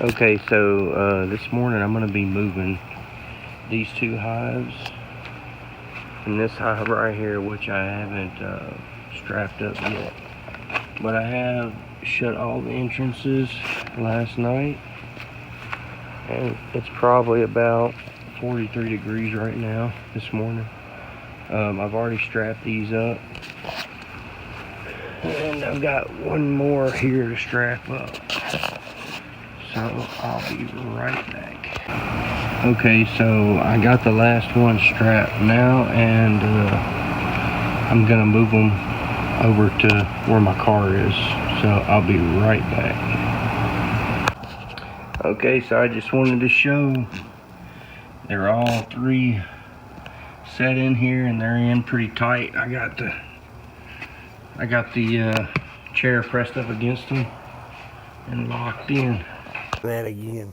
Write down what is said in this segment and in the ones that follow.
Okay, so this morning I'm going to be moving these two hives and this hive right here, which I haven't strapped up yet. But I have shut all the entrances last night, and it's probably about 43 degrees right now this morning. I've already strapped these up, and I've got one more here to strap up. So I'll be right back. Okay, so I got the last one strapped now, and I'm gonna move them over to where my car is. So I'll be right back. Okay, so I just wanted to show they're all three set in here, and they're in pretty tight. I got the chair pressed up against them and locked in. That again.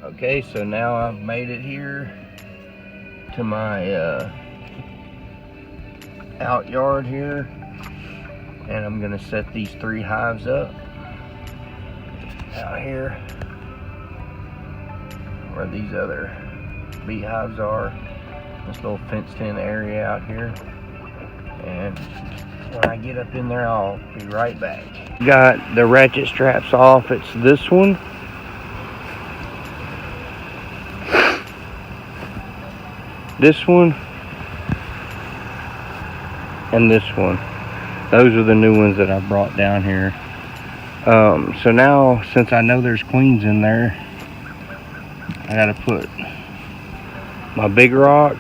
Okay, so now I've made it here to my out yard here, and I'm gonna set these three hives up out here where these other beehives are. This little fenced in area out here, and when I get up in there I'll be right back. Got the ratchet straps off. It's this one, this one, and this one. Those are the new ones that I brought down here. So now, since I know there's queens in there, I gotta put my big rock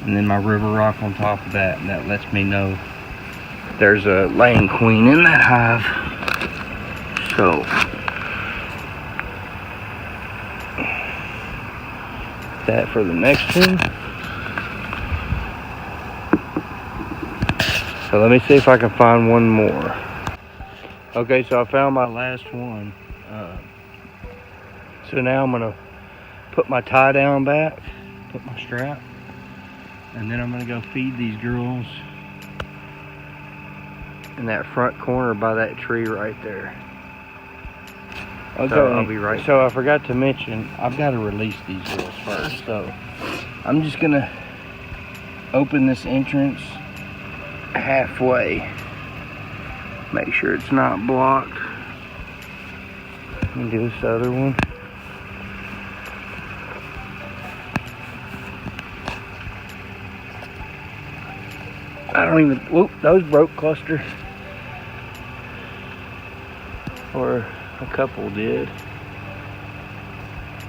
and then my river rock on top of that, and that lets me know there's a laying queen in that hive. So that for the next one. So let me see if I can find one more. Okay, so I found my last one. So now I'm gonna put my tie down back, put my strap, and then I'm gonna go feed these girls in that front corner by that tree right there. Okay, so I'll be right. So I forgot to mention, I've got to release these girls first. So I'm just gonna open this entrance halfway. Make sure it's not blocked. Let me do this other one. I don't even, whoop, those broke cluster. Or a couple did.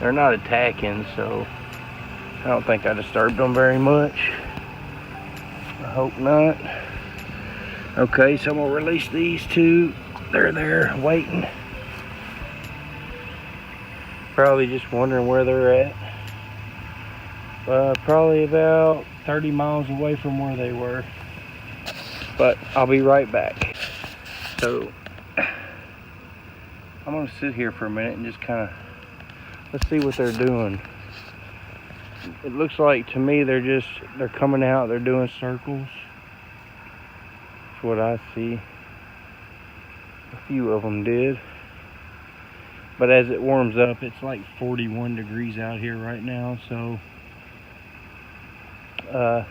They're not attacking, so I don't think I disturbed them very much. I hope not. Okay, so I'm gonna release these two. They're there waiting. Probably just wondering where they're at. Probably about 30 miles away from where they were. But I'll be right back. So I'm gonna sit here for a minute and just kind of, let's see what they're doing. It looks like to me they're coming out, they're doing circles. That's what I see. A few of them did. But as it warms up, it's like 41 degrees out here right now, so I'm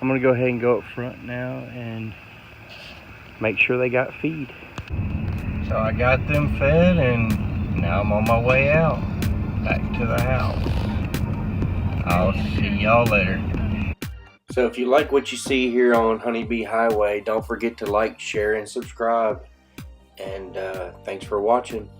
gonna go ahead and go up front now and make sure they got feed. So I got them fed, and now I'm on my way out, back to the house. I'll see y'all later. So if you like what you see here on Honeybee Highway, don't forget to like, share, and subscribe. And thanks for watching.